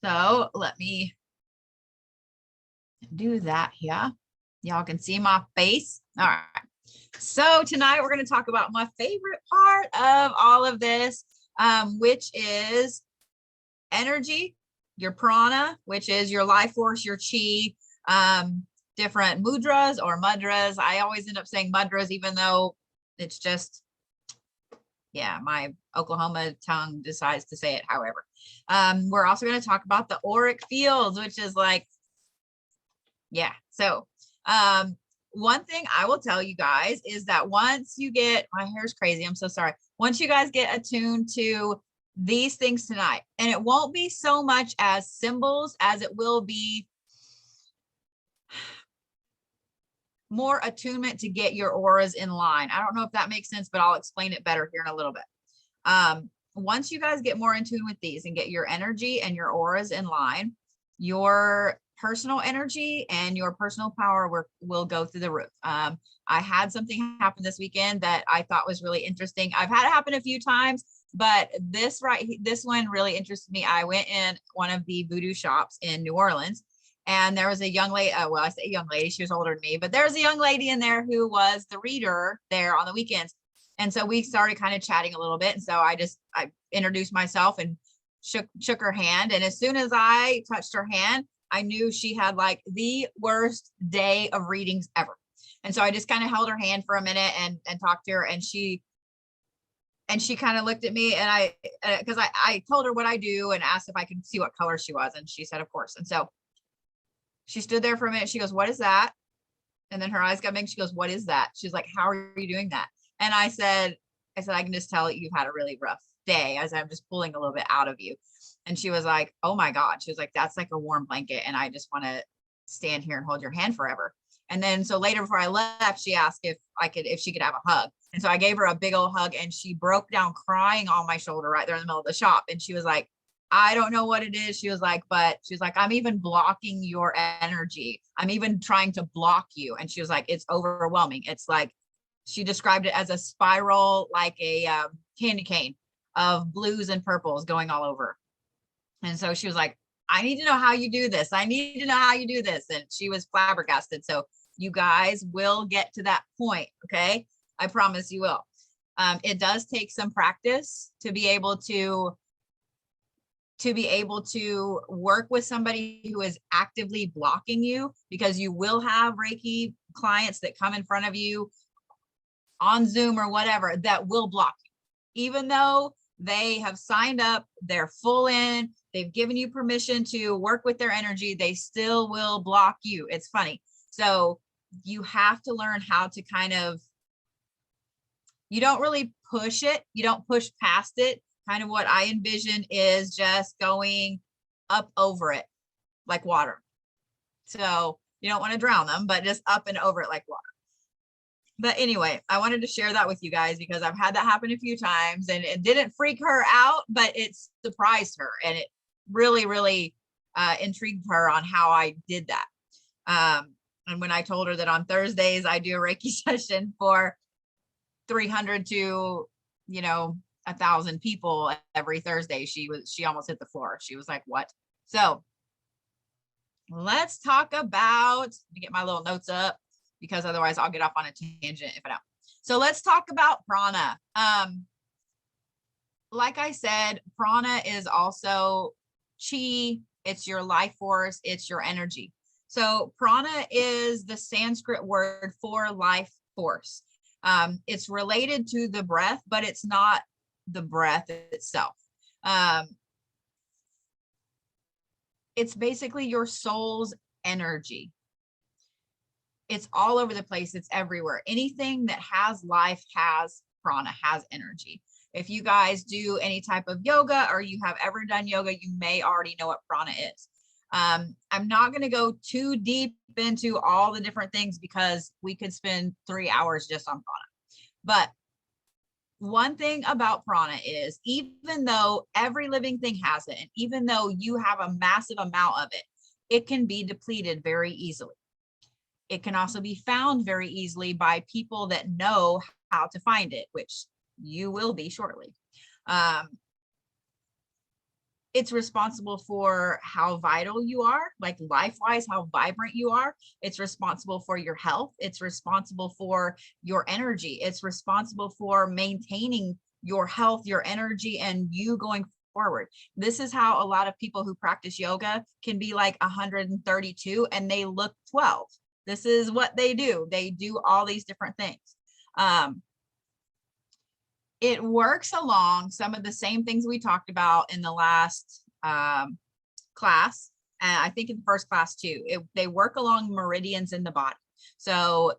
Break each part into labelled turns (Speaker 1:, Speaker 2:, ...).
Speaker 1: So let me do that here. Y'all can see my face. All right. So tonight we're going to talk about my favorite part of all of this, which is energy, your prana, which is your life force, your chi, different mudras or mudras. I always end up saying mudras, even though it's just, yeah, my Oklahoma tongue decides to say it however. We're also going to talk about the auric fields, which is like, yeah. So one thing I will tell you guys is that once you get, my hair's crazy, I'm so sorry. Once you guys get attuned to these things tonight, and it won't be so much as symbols as it will be more attunement to get your auras in line. I don't know if that makes sense, but I'll explain it better here in a little bit. Once you guys get more in tune with these and get your energy and your auras in line, your personal energy and your personal power will go through the roof. I had something happen this weekend that I thought was really interesting. I've had it happen a few times, but this one really interested me. I went in one of the voodoo shops in New Orleans, and there was a young lady, well, I say young lady, she was older than me, but there was a young lady in there who was the reader there on the weekends. And so we started kind of chatting a little bit. And so I introduced myself and shook her hand. And as soon as I touched her hand, I knew she had like the worst day of readings ever. And so I just kind of held her hand for a minute and talked to her. And she kind of looked at me, and because I told her what I do and asked if I could see what color she was. And she said, of course. And so she stood there for a minute. She goes, "What is that?" And then her eyes got big. She goes, "What is that?" She's like, "How are you doing that?" And I said, "I can just tell you've had a really rough day as I'm just pulling a little bit out of you." And she was like, "Oh my God." She was like, "That's like a warm blanket. And I just want to stand here and hold your hand forever." And then so later before I left, she asked if she could have a hug. And so I gave her a big old hug, and she broke down crying on my shoulder right there in the middle of the shop. And she was like, "I don't know what it is." She was like, "I'm even blocking your energy. I'm even trying to block you." And she was like, "It's overwhelming." It's like, she described it as a spiral, like a candy cane of blues and purples going all over. And so she was like, "I need to know how you do this. I need to know how you do this." And she was flabbergasted. So you guys will get to that point. Okay. I promise you will. It does take some practice to be able to work with somebody who is actively blocking you, because you will have Reiki clients that come in front of you on Zoom or whatever that will block you, even though they have signed up, they're full in, they've given you permission to work with their energy, they still will block you. It's funny. So you have to learn how to you don't really push it. You don't push past it. Kind of what I envision is just going up over it like water. So you don't want to drown them, but just up and over it like water. But anyway, I wanted to share that with you guys because I've had that happen a few times, and it didn't freak her out, but it surprised her, and it really, really intrigued her on how I did that. And when I told her that on Thursdays I do a Reiki session for 300 to 1,000 people every Thursday, she almost hit the floor. She was like, "What?" So let's talk about, let me get my little notes up, because otherwise I'll get off on a tangent if I don't. So let's talk about prana. Like I said, prana is also chi. It's your life force. It's your energy. So prana is the Sanskrit word for life force. It's related to the breath, but it's not the breath itself. It's basically your soul's energy. It's all over the place. It's everywhere. Anything that has life has prana, has energy. If you guys do any type of yoga, or you have ever done yoga, you may already know what prana is. I'm not going to go too deep into all the different things because we could spend 3 hours just on prana. But one thing about prana is, even though every living thing has it, and even though you have a massive amount of it, it can be depleted very easily. It can also be found very easily by people that know how to find it, which you will be shortly. It's responsible for how vital you are, like life-wise, how vibrant you are. It's responsible for your health. It's responsible for your energy. It's responsible for maintaining your health, your energy, and you going forward. This is how a lot of people who practice yoga can be like 132 and they look 12. This is what they do. They do all these different things. It works along some of the same things we talked about in the last class. And I think in the first class too, they work along meridians in the body. So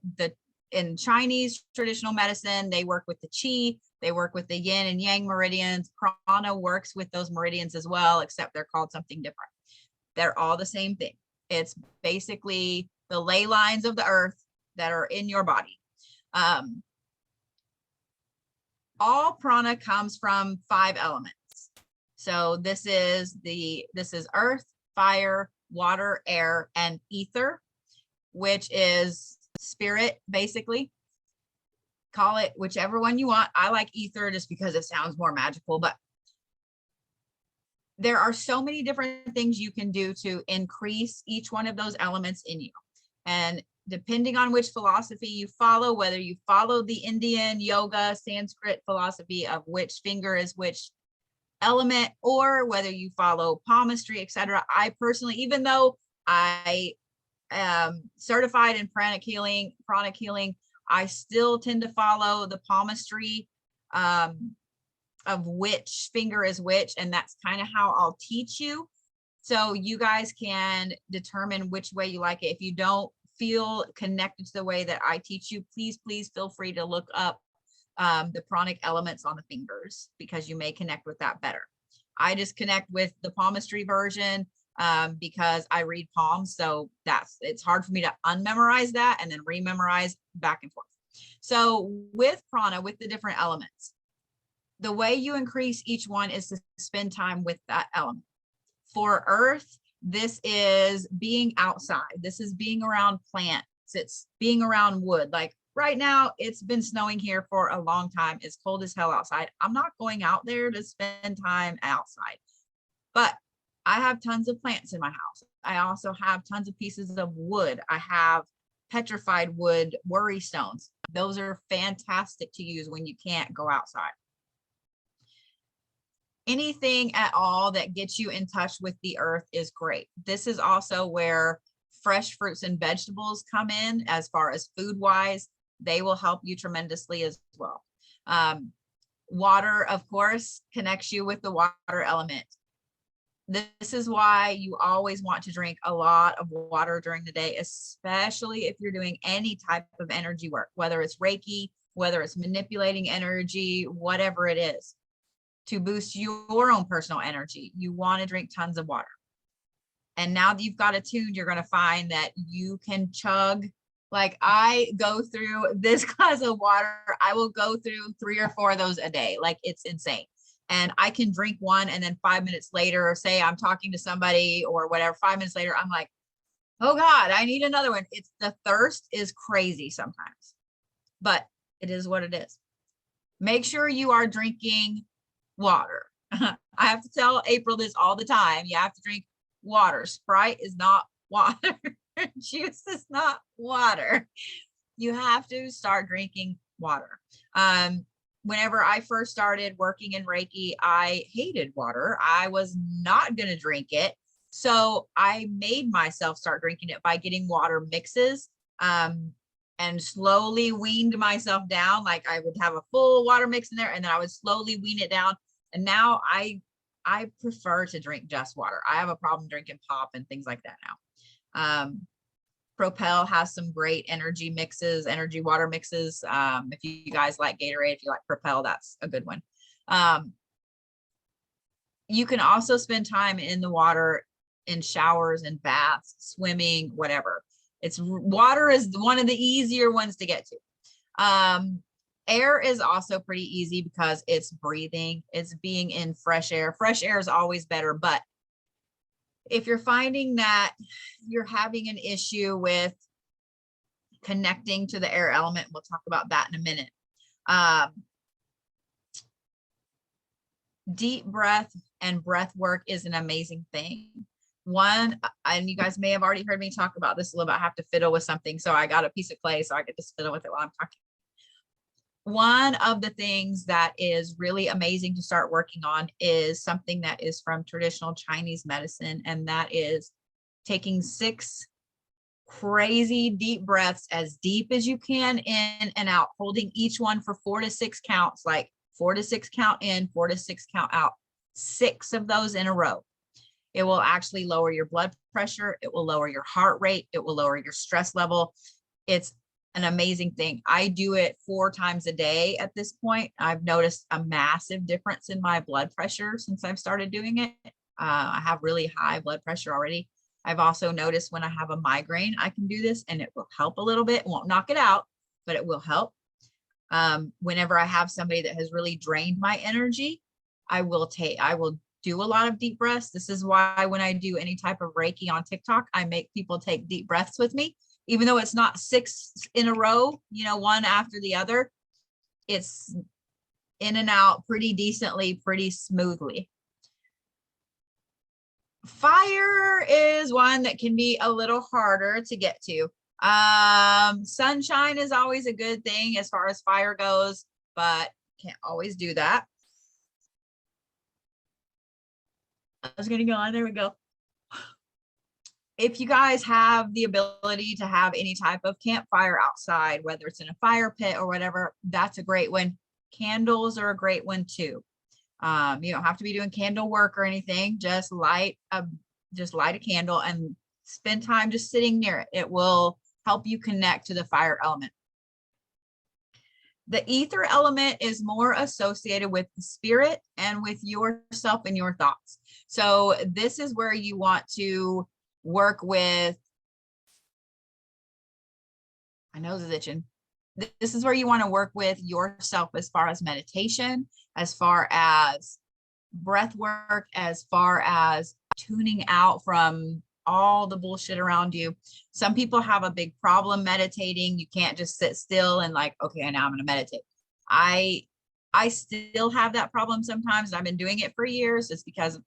Speaker 1: in Chinese traditional medicine, they work with the qi, they work with the yin and yang meridians. Prana works with those meridians as well, except they're called something different. They're all the same thing. It's basically the ley lines of the earth that are in your body. All prana comes from 5 elements. So this is earth, fire, water, air, and ether, which is spirit, basically. Call it whichever one you want. I like ether just because it sounds more magical, but there are so many different things you can do to increase each one of those elements in you. And depending on which philosophy you follow, whether you follow the Indian yoga, Sanskrit philosophy of which finger is which element, or whether you follow palmistry, etc. I personally, even though I am certified in pranic healing, I still tend to follow the palmistry of which finger is which, and that's kind of how I'll teach you. So you guys can determine which way you like it. If you don't feel connected to the way that I teach you, please feel free to look up the pranic elements on the fingers, because you may connect with that better. I just connect with the palmistry version because I read palms. So it's hard for me to unmemorize that and then rememorize back and forth. So with prana, with the different elements, the way you increase each one is to spend time with that element. For earth, this is being outside. This is being around plants. It's being around wood. Like right now, it's been snowing here for a long time. It's cold as hell outside. I'm not going out there to spend time outside, but I have tons of plants in my house. I also have tons of pieces of wood. I have petrified wood worry stones. Those are fantastic to use when you can't go outside. Anything at all that gets you in touch with the earth is great. This is also where fresh fruits and vegetables come in as far as food wise. They will help you tremendously as well. Water, of course, connects you with the water element. This is why you always want to drink a lot of water during the day, especially if you're doing any type of energy work, whether it's Reiki, whether it's manipulating energy, whatever it is. To boost your own personal energy, you want to drink tons of water. And now that you've got it tuned, you're going to find that you can chug. Like I go through this glass of water, I will go through 3 or 4 of those a day. Like it's insane. And I can drink one and then 5 minutes later, say I'm talking to somebody or whatever, 5 minutes later, I'm like, oh God, I need another one. It's the thirst is crazy sometimes, but it is what it is. Make sure you are drinking water. I have to tell April this all the time. You have to drink water. Sprite is not water. Juice is not water. You have to start drinking water. Whenever I first started working in Reiki, I hated water. I was not going to drink it. So I made myself start drinking it by getting water mixes and slowly weaned myself down. Like I would have a full water mix in there and then I would slowly wean it down. And now I prefer to drink just water. I have a problem drinking pop and things like that now. Propel has some great energy mixes, energy water mixes. If you guys like Gatorade, if you like Propel, that's a good one. You can also spend time in the water in showers and baths, swimming, whatever. Water is one of the easier ones to get to. Air is also pretty easy because it's breathing, it's being in fresh air. Fresh air is always better, but if you're finding that you're having an issue with connecting to the air element, we'll talk about that in a minute. deep breath and breath work is an amazing thing. One, and you guys may have already heard me talk about this a little bit. I have to fiddle with something. So I got a piece of clay so I could just fiddle with it while I'm talking. One of the things that is really amazing to start working on is something that is from traditional Chinese medicine, and that is taking 6 crazy deep breaths, as deep as you can in and out, holding each one for 4 to 6 counts, like 4 to 6 count in, 4 to 6 count out, 6 of those in a row. It will actually lower your blood pressure. It will lower your heart rate. It will lower your stress level. It's an amazing thing. I do it 4 times a day at this point. I've noticed a massive difference in my blood pressure since I've started doing it. I have really high blood pressure already. I've also noticed when I have a migraine, I can do this and it will help a little bit. It won't knock it out, but it will help. Whenever I have somebody that has really drained my energy, I will do a lot of deep breaths. This is why when I do any type of Reiki on TikTok, I make people take deep breaths with me, even though it's not 6 in a row, you know, one after the other. It's in and out pretty decently, pretty smoothly. Fire is one that can be a little harder to get to. Sunshine is always a good thing as far as fire goes, but can't always do that. I was going to go on. There we go. If you guys have the ability to have any type of campfire outside, whether it's in a fire pit or whatever, that's a great one. Candles are a great one too. You don't have to be doing candle work or anything. Just light a candle and spend time just sitting near it. It will help you connect to the fire element. The ether element is more associated with the spirit and with yourself and your thoughts. So this is where you want to work with, my nose is itching. This is where you want to work with yourself as far as meditation, as far as breath work, as far as tuning out from all the bullshit around you. Some people have a big problem meditating. You can't just sit still and like, okay, now I'm going to meditate. I still have that problem sometimes. I've been doing it for years. It's because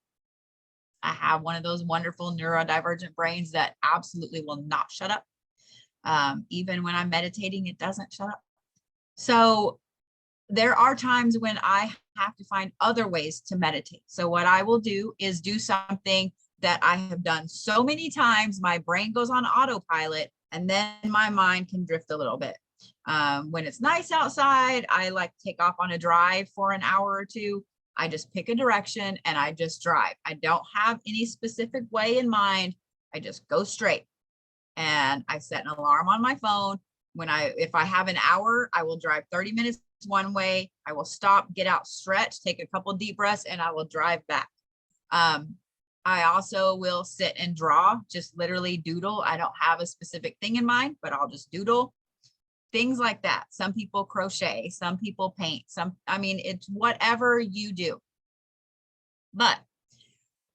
Speaker 1: I have one of those wonderful neurodivergent brains that absolutely will not shut up. Even when I'm meditating, it doesn't shut up. So there are times when I have to find other ways to meditate. So what I will do is do something that I have done so many times, my brain goes on autopilot and then my mind can drift a little bit. When it's nice outside, I like to take off on a drive for an hour or two. I just pick a direction and I just drive. I don't have any specific way in mind. I just go straight. And I set an alarm on my phone. If I have an hour, I will drive 30 minutes one way. I will stop, get out, stretch, take a couple deep breaths, and I will drive back. I also will sit and draw, just literally doodle. I don't have a specific thing in mind, but I'll just doodle. Things like that. Some people crochet, some people paint, it's whatever you do. But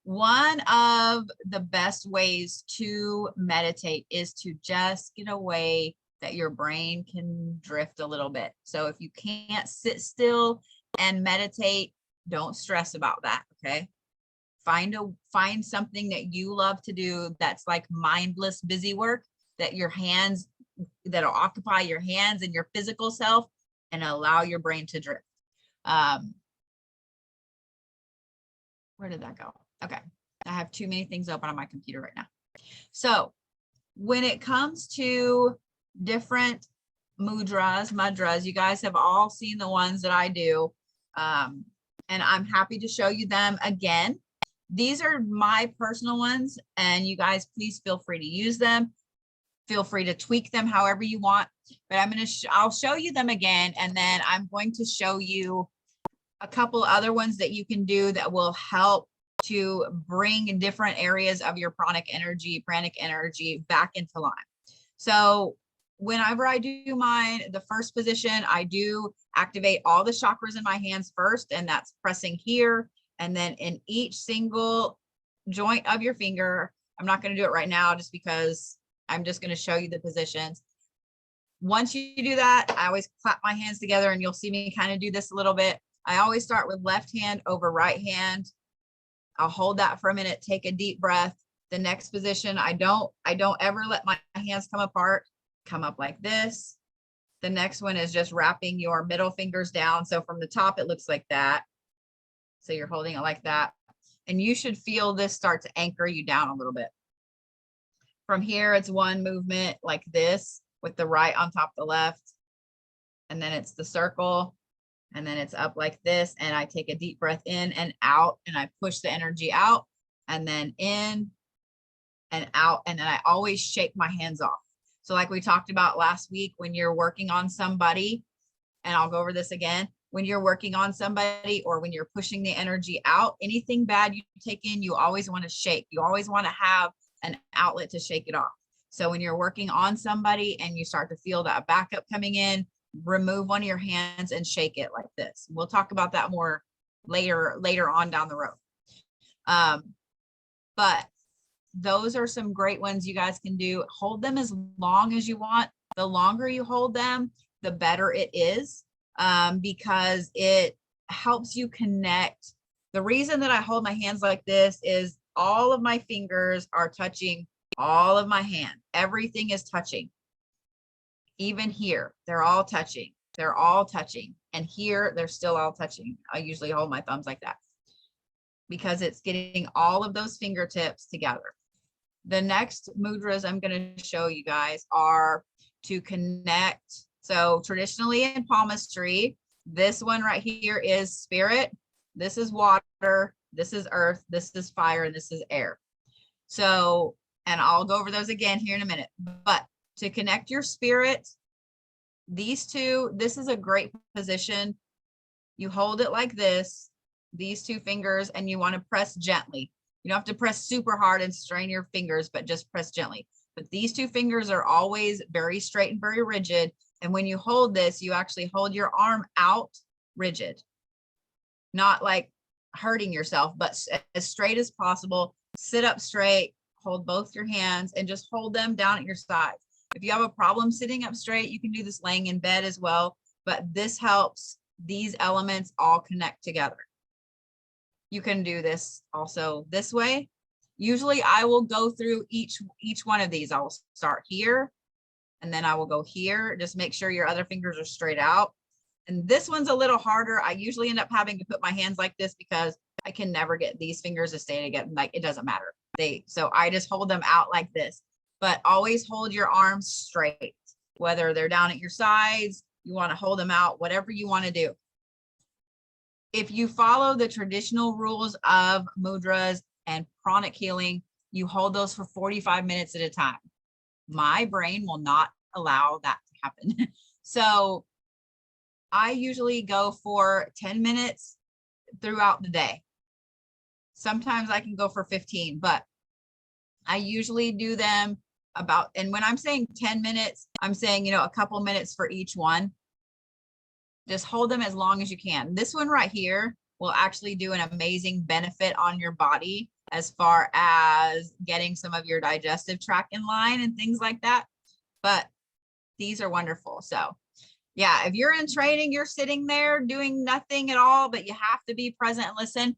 Speaker 1: one of the best ways to meditate is to just get away, that your brain can drift a little bit. So if you can't sit still and meditate, don't stress about that, okay? Find something that you love to do that's like mindless busy work, that'll occupy your hands and your physical self and allow your brain to drift. Where did that go? Okay, I have too many things open on my computer right now. So when it comes to different mudras, you guys have all seen the ones that I do. And I'm happy to show you them again. These are my personal ones, and you guys please feel free to use them. Feel free to tweak them however you want, but I'll show you them again. And then I'm going to show you a couple other ones that you can do that will help to bring different areas of your pranic energy back into line. So whenever I do mine, the first position, I do activate all the chakras in my hands first, and that's pressing here. And then in each single joint of your finger, I'm not going to do it right now just because I'm just going to show you the positions. Once you do that, I always clap my hands together, and you'll see me kind of do this a little bit. I always start with left hand over right hand. I'll hold that for a minute, take a deep breath. The next position, I don't ever let my hands come apart, come up like this. The next one is just wrapping your middle fingers down. So from the top, it looks like that. So you're holding it like that. And you should feel this start to anchor you down a little bit. From here, it's one movement like this with the right on top of the left. And then it's the circle. And then it's up like this. And I take a deep breath in and out. And I push the energy out. And then in and out. And then I always shake my hands off. So like we talked about last week, when you're working on somebody, and I'll go over this again, when you're working on somebody or when you're pushing the energy out, anything bad you take in, you always want to shake. You always want to have an outlet to shake it off. So when you're working on somebody and you start to feel that backup coming in, remove one of your hands and shake it like this. We'll talk about that more later on down the road. But those are some great ones you guys can do. Hold them as long as you want. The longer you hold them, the better it is, because it helps you connect. The reason that I hold my hands like this is all of my fingers are touching all of my hand. Everything is touching. Even here, they're all touching. They're all touching. And here, they're still all touching. I usually hold my thumbs like that because it's getting all of those fingertips together. The next mudras I'm going to show you guys are to connect. So traditionally in palmistry, this one right here is spirit. This is water. This is earth. This is fire. And this is air. So, and I'll go over those again here in a minute. But to connect your spirit, these two, this is a great position. You hold it like this, these two fingers, and you want to press gently. You don't have to press super hard and strain your fingers, but just press gently. But these two fingers are always very straight and very rigid. And when you hold this, you actually hold your arm out rigid, not like hurting yourself, but as straight as possible. Sit up straight, hold both your hands and just hold them down at your sides. If you have a problem sitting up straight, you can do this laying in bed as well, but this helps these elements all connect together. You can do this also this way. Usually I will go through each one of these. I will start here and then I will go here. Just make sure your other fingers are straight out. And this one's a little harder. I usually end up having to put my hands like this because I can never get these fingers to stay together. Like it doesn't matter. So I just hold them out like this, but always hold your arms straight, whether they're down at your sides, you want to hold them out, whatever you want to do. If you follow the traditional rules of mudras and pranic healing, you hold those for 45 minutes at a time. My brain will not allow that to happen. So I usually go for 10 minutes throughout the day. Sometimes I can go for 15, but I usually do them about, and when I'm saying 10 minutes, I'm saying, a couple minutes for each one. Just hold them as long as you can. This one right here will actually do an amazing benefit on your body as far as getting some of your digestive tract in line and things like that. But these are wonderful. So yeah, if you're in training, you're sitting there doing nothing at all, but you have to be present and listen.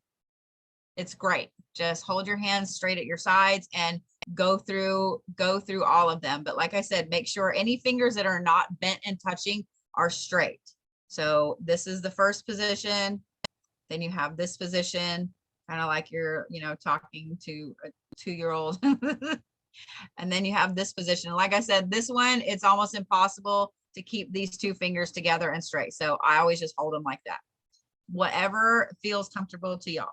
Speaker 1: It's great. Just hold your hands straight at your sides and go through all of them. But like I said, make sure any fingers that are not bent and touching are straight. So this is the first position. Then you have this position, kind of like you're, talking to a 2-year-old. And then you have this position. Like I said, this one, it's almost impossible to keep these two fingers together and straight. So I always just hold them like that. Whatever feels comfortable to y'all.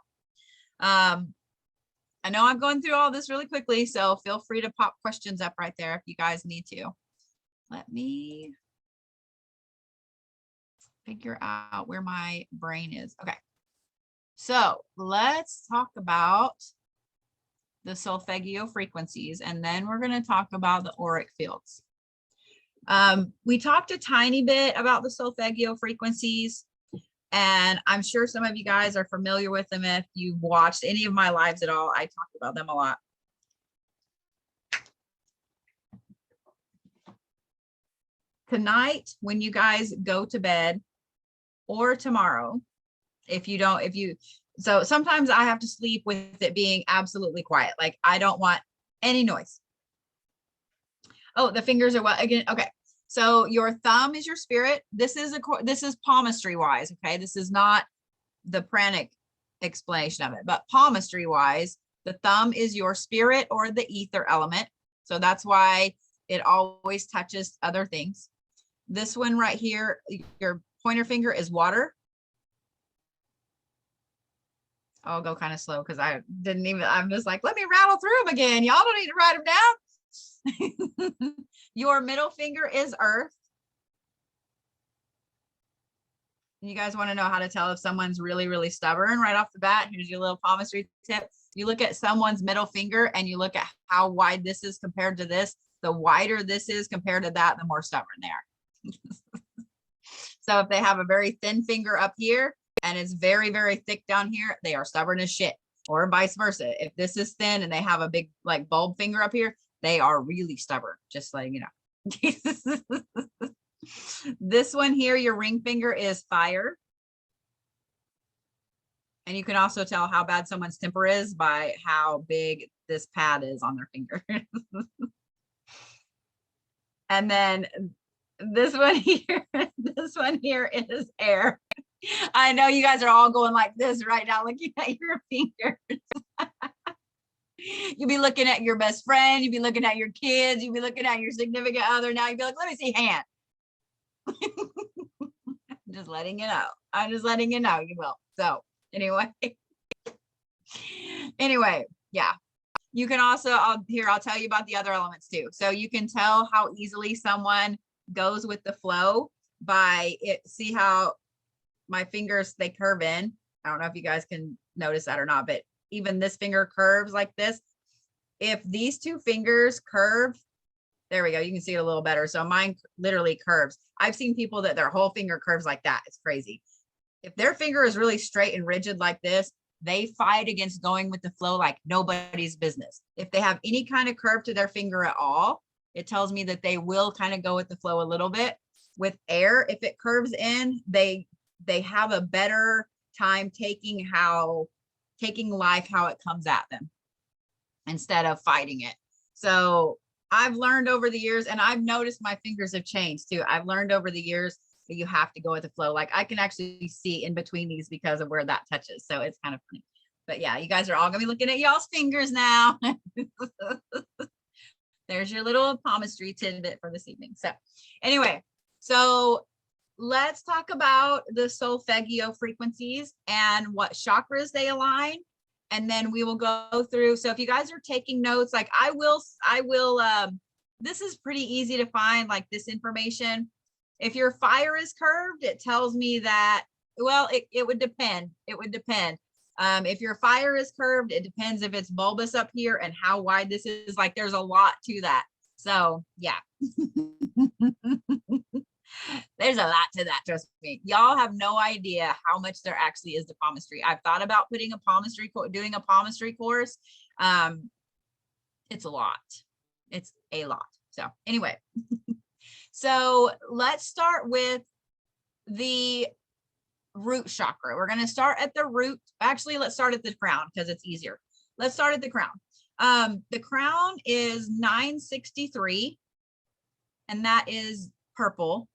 Speaker 1: I know I'm going through all this really quickly, so feel free to pop questions up right there if you guys need to. Let me figure out where my brain is. Okay. So let's talk about the solfeggio frequencies, and then we're going to talk about the auric fields. We talked a tiny bit about the solfeggio frequencies, and I'm sure some of you guys are familiar with them. If you've watched any of my lives at all, I talked about them a lot. Tonight, when you guys go to bed, or tomorrow, So sometimes I have to sleep with it being absolutely quiet. Like I don't want any noise. Oh, the fingers are what again? Okay. So your thumb is your spirit. This is palmistry wise. Okay. This is not the pranic explanation of it, but palmistry wise, the thumb is your spirit or the ether element. So that's why it always touches other things. This one right here, your pointer finger is water. I'll go kind of slow because I'm just like, let me rattle through them again. Y'all don't need to write them down. Your middle finger is earth. You guys want to know how to tell if someone's really, really stubborn right off the bat? Here's your little palmistry tip. You look at someone's middle finger and you look at how wide this is compared to this. The wider this is compared to that, the more stubborn they are. So if they have a very thin finger up here and it's very, very thick down here, they are stubborn as shit. Or vice versa. If this is thin and they have a big like bulb finger up here, they are really stubborn, just letting you know. This one here, your ring finger is fire. And you can also tell how bad someone's temper is by how big this pad is on their finger. And then this one here is air. I know you guys are all going like this right now, looking at your fingers. You'll be looking at your best friend. You'll be looking at your kids. You'll be looking at your significant other. Now you'll be like, let me see hand. Just letting you know. I'm just letting you know you will. So anyway, yeah. You can also, I'll tell you about the other elements too. So you can tell how easily someone goes with the flow by it. See how my fingers, they curve in. I don't know if you guys can notice that or not, but even this finger curves like this. If these two fingers curve, there we go. You can see it a little better. So mine literally curves. I've seen people that their whole finger curves like that. It's crazy. If their finger is really straight and rigid like this, they fight against going with the flow like nobody's business. If they have any kind of curve to their finger at all, it tells me that they will kind of go with the flow a little bit. With air, if it curves in, they have a better time taking life how it comes at them instead of fighting it. So I've learned over the years, and I've noticed my fingers have changed too. I've learned over the years that you have to go with the flow. Like I can actually see in between these because of where that touches. So it's kind of funny. But yeah, you guys are all gonna be looking at y'all's fingers now. There's your little palmistry tidbit for this evening. So anyway, so let's talk about the solfeggio frequencies and what chakras they align. And then we will go through. So if you guys are taking notes, like I will, this is pretty easy to find, like this information. If your fire is curved, it tells me that, well, it would depend. It would depend. If your fire is curved, it depends if it's bulbous up here and how wide this is. Like there's a lot to that. So yeah. There's a lot to that, trust me. Y'all have no idea how much there actually is to palmistry. I've thought about doing a palmistry course. It's a lot. It's a lot. So anyway, so let's start with the root chakra. We're going to start at the root. Actually, let's start at the crown because it's easier. Let's start at the crown. The crown is 963, and that is purple.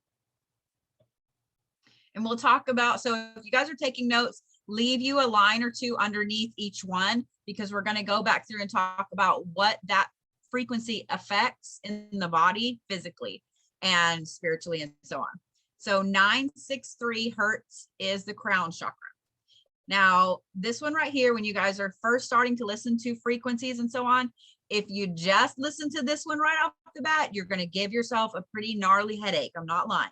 Speaker 1: And we'll talk about, so if you guys are taking notes, leave you a line or two underneath each one, because we're going to go back through and talk about what that frequency affects in the body physically and spiritually and so on. So 963 hertz is the crown chakra. Now, this one right here, when you guys are first starting to listen to frequencies and so on, if you just listen to this one right off the bat, you're going to give yourself a pretty gnarly headache. I'm not lying.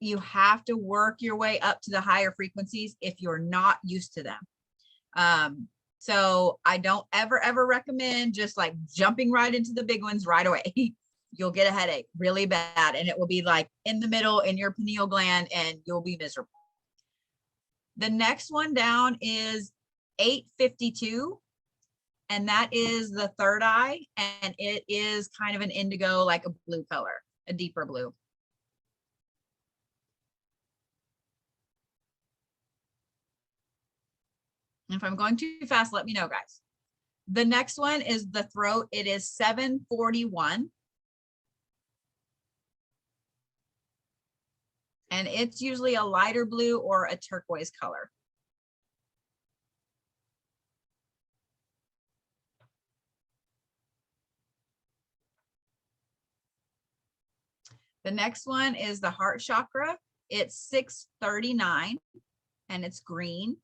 Speaker 1: You have to work your way up to the higher frequencies if you're not used to them. So I don't ever recommend just like jumping right into the big ones right away. You'll get a headache really bad, and it will be like in the middle in your pineal gland, and you'll be miserable. The next one down is 852, and that is the third eye, and it is kind of an indigo, like a blue color, a deeper blue. If I'm going too fast, let me know, guys. The next one is the throat. It is 741. And it's usually a lighter blue or a turquoise color. The next one is the heart chakra. It's 639 and it's green.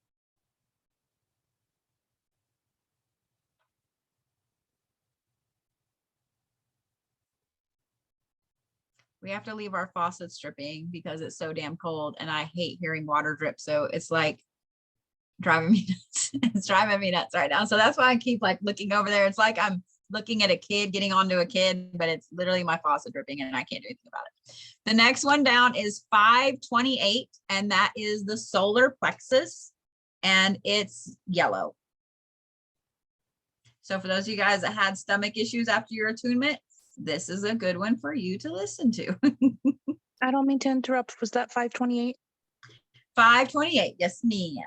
Speaker 1: We have to leave our faucets dripping because it's so damn cold and I hate hearing water drip. So it's like driving me nuts. It's driving me nuts right now. So that's why I keep like looking over there. It's like I'm looking at a kid getting onto a kid, but it's literally my faucet dripping and I can't do anything about it. The next one down is 528, and that is the solar plexus, and it's yellow. So for those of you guys that had stomach issues after your attunement, this is a good one for you to listen to.
Speaker 2: I don't mean to interrupt. Was that 528?
Speaker 1: 528, yes, ma'am.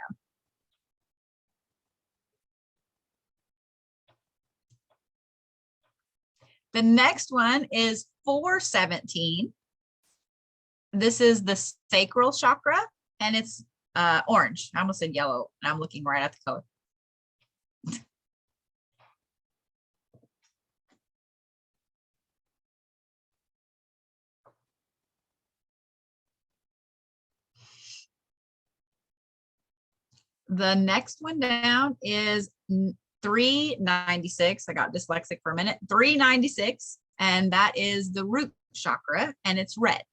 Speaker 1: The next one is 417. This is the sacral chakra, and it's orange. I almost said yellow, and I'm looking right at the color. The next one down is 396. I got dyslexic for a minute. 396, and that is the root chakra, and it's red.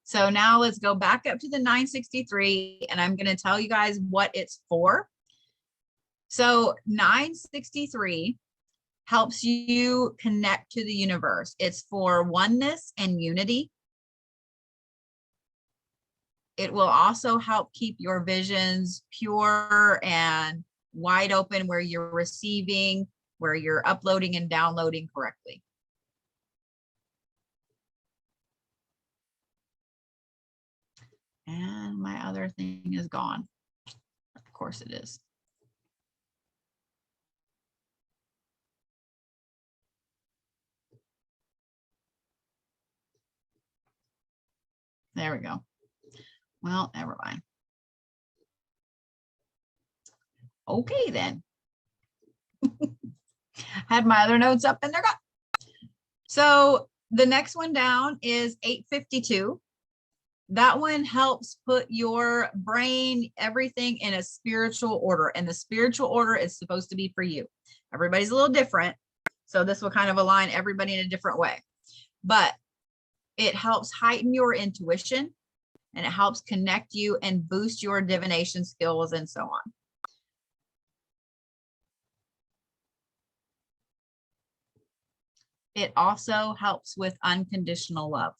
Speaker 1: So now let's go back up to the 963, and I'm going to tell you guys what it's for. So 963 helps you connect to the universe. It's for oneness and unity. It will also help keep your visions pure and wide open, where you're receiving, where you're uploading and downloading correctly. And my other thing is gone. Of course it is. There we go. Well, never mind. Okay, then. Had my other notes up and they're gone. So the next one down is 852. That one helps put your brain, everything in a spiritual order. And the spiritual order is supposed to be for you. Everybody's a little different. So this will kind of align everybody in a different way. But it helps heighten your intuition, and it helps connect you and boost your divination skills and so on. It also helps with unconditional love.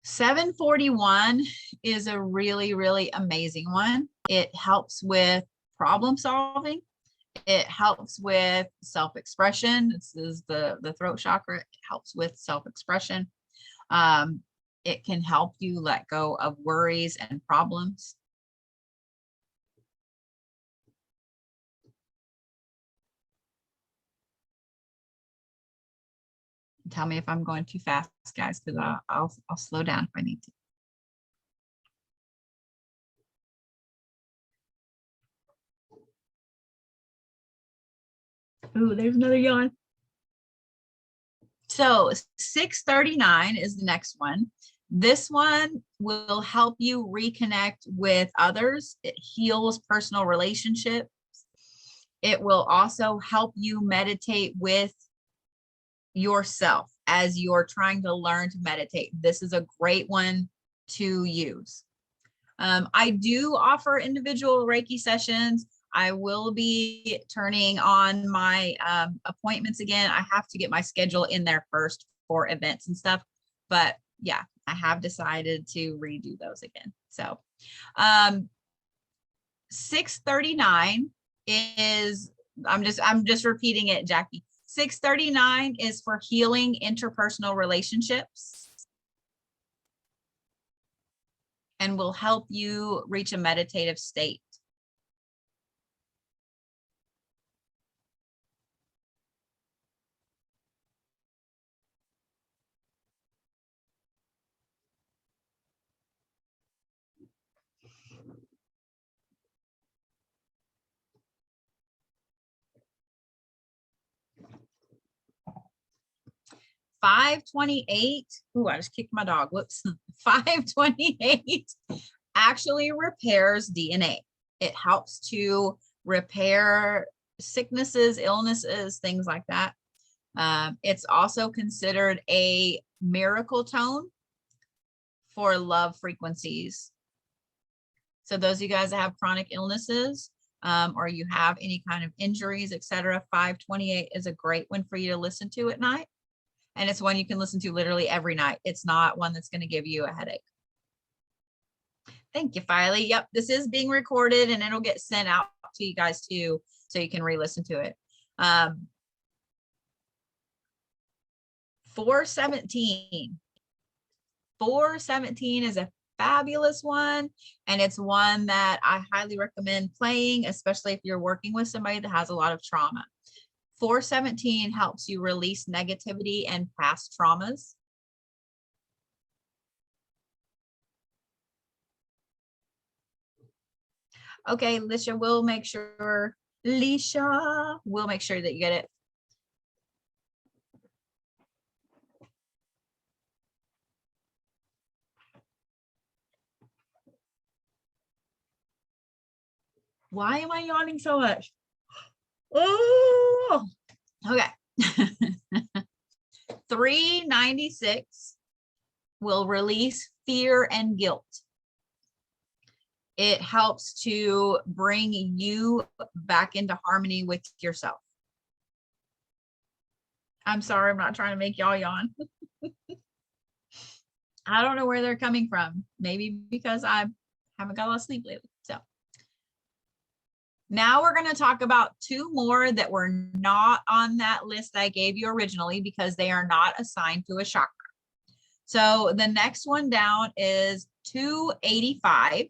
Speaker 1: $741 is a really, really amazing one. It helps with problem solving. It helps with self-expression. This is the throat chakra. It helps with self-expression. It can help you let go of worries and problems. Tell me if I'm going too fast, guys, because I'll slow down if I need to. Ooh, there's another yawn. So 639 is the next one. This one will help you reconnect with others. It heals personal relationships. It will also help you meditate with yourself as you're trying to learn to meditate. This is a great one to use. I do offer individual Reiki sessions. I will be turning on my appointments again. I have to get my schedule in there first for events and stuff, but yeah, I have decided to redo those again. So 639 is, I'm just repeating it, Jackie. 639 is for healing interpersonal relationships and will help you reach a meditative state. $528. Ooh, I just kicked my dog. Whoops. $528 actually repairs DNA. It helps to repair sicknesses, illnesses, things like that. It's also considered a miracle tone for love frequencies. So those of you guys that have chronic illnesses, or you have any kind of injuries, etc., 528 is a great one for you to listen to at night. And it's one you can listen to literally every night. It's not one that's going to give you a headache. Thank you, Filey. Yep, this is being recorded and it'll get sent out to you guys too, so you can re-listen to it. 417. 417 is a fabulous one, and it's one that I highly recommend playing, especially if you're working with somebody that has a lot of trauma. 417 helps you release negativity and past traumas. Okay, Lisha, we'll make sure that you get it. Why am I yawning so much? Oh, okay. 396 will release fear and guilt. It helps to bring you back into harmony with yourself. I'm sorry, I'm not trying to make y'all yawn. I don't know where they're coming from. Maybe because I haven't got a lot of sleep lately. So now we're going to talk about two more that were not on that list I gave you originally because they are not assigned to a chakra. So the next one down is 285.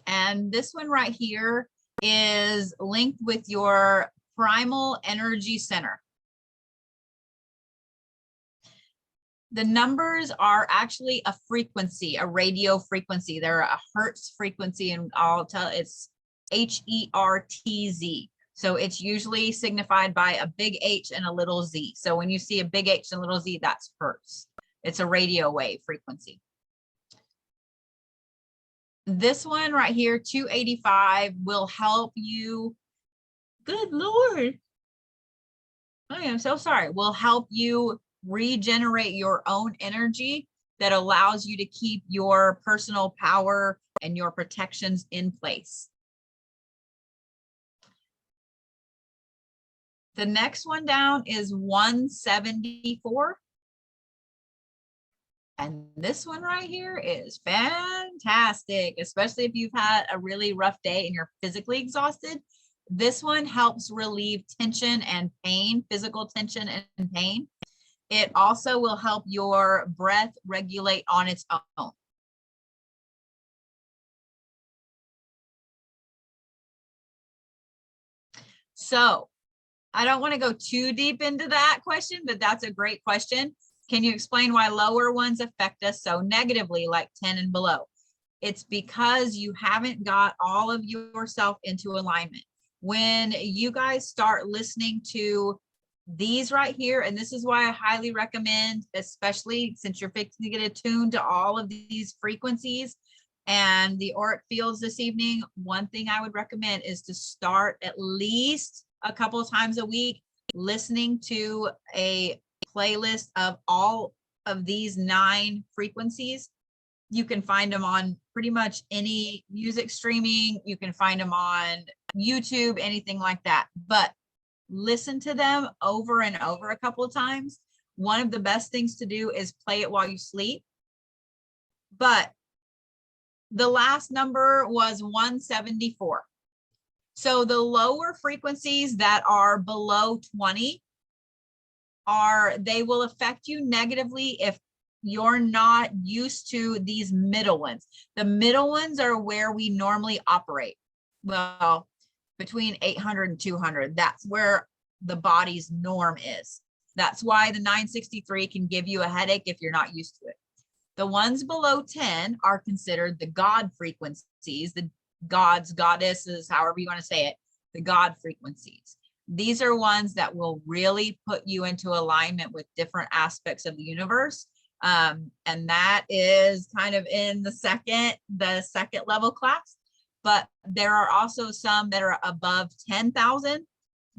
Speaker 1: And this one right here is linked with your primal energy center. The numbers are actually a frequency, a radio frequency. They're a hertz frequency, and I'll tell it's HERTZ. So it's usually signified by a big H and a little Z. So when you see a big H and a little Z, that's hertz. It's a radio wave frequency. This one right here, 285, will help you. Good Lord. I am so sorry. Will help you regenerate your own energy that allows you to keep your personal power and your protections in place. The next one down is 174. And this one right here is fantastic, especially if you've had a really rough day and you're physically exhausted. This one helps relieve tension and pain, physical tension and pain. It also will help your breath regulate on its own. So I don't want to go too deep into that question, but that's a great question. Can you explain why lower ones affect us so negatively, like 10 and below? It's because you haven't got all of yourself into alignment. When you guys start listening to these right here, and this is why I highly recommend, especially since you're fixing to get attuned to all of these frequencies and the auric fields this evening, one thing I would recommend is to start at least a couple of times a week listening to a playlist of all of these 9 frequencies. You can find them on pretty much any music streaming. You can find them on YouTube, anything like that. But listen to them over and over a couple of times. One of the best things to do is play it while you sleep. But the last number was 174. So the lower frequencies that are below 20 they will affect you negatively if you're not used to these middle ones. The middle ones are where we normally operate. Well, between 800 and 200, that's where the body's norm is. That's why the 963 can give you a headache if you're not used to it. The ones below 10 are considered the God frequencies, the gods, goddesses, however you want to say it, the God frequencies. These are ones that will really put you into alignment with different aspects of the universe. And that is kind of in the second level class. But there are also some that are above 10,000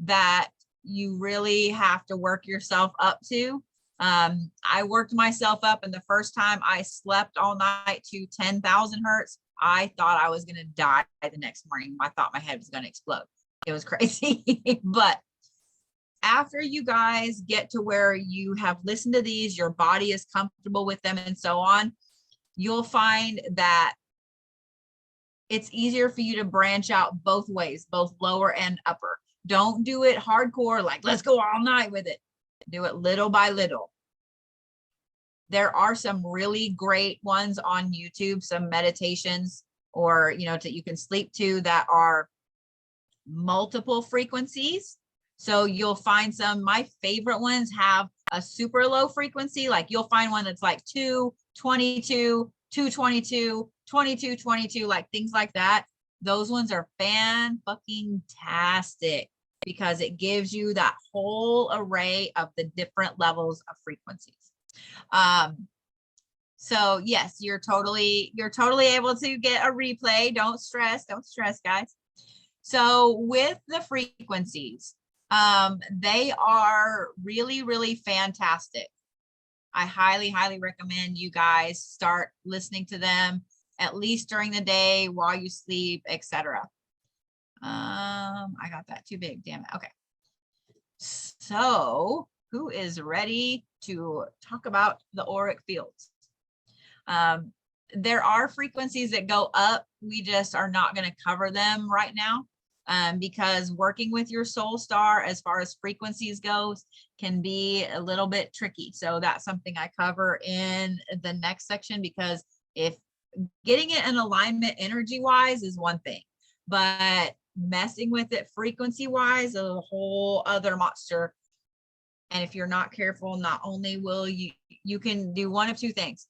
Speaker 1: that you really have to work yourself up to. I worked myself up, and the first time I slept all night to 10,000 hertz, I thought I was going to die the next morning. I thought my head was going to explode. It was crazy. But after you guys get to where you have listened to these, your body is comfortable with them and so on, you'll find that it's easier for you to branch out both ways, both lower and upper. Don't do it hardcore, like let's go all night with it. Do it little by little. There are some really great ones on YouTube, some meditations or, you can sleep to that are multiple frequencies. So you'll find some, my favorite ones have a super low frequency. Like you'll find one that's like 222, 222, 2222, like things like that. Those ones are fan-fucking-tastic because it gives you that whole array of the different levels of frequencies. So yes, you're totally able to get a replay. Don't stress, guys. So with the frequencies, they are really, really fantastic. I highly, highly recommend you guys start listening to them at least during the day while you sleep, etc. I got that too big, damn it. Okay. So who is ready to talk about the auric fields? There are frequencies that go up. We just are not going to cover them right now. Because working with your soul star as far as frequencies goes can be a little bit tricky. So that's something I cover in the next section, because if getting it in alignment energy wise is one thing, but messing with it frequency wise is a whole other monster. And if you're not careful, not only will you can do one of two things.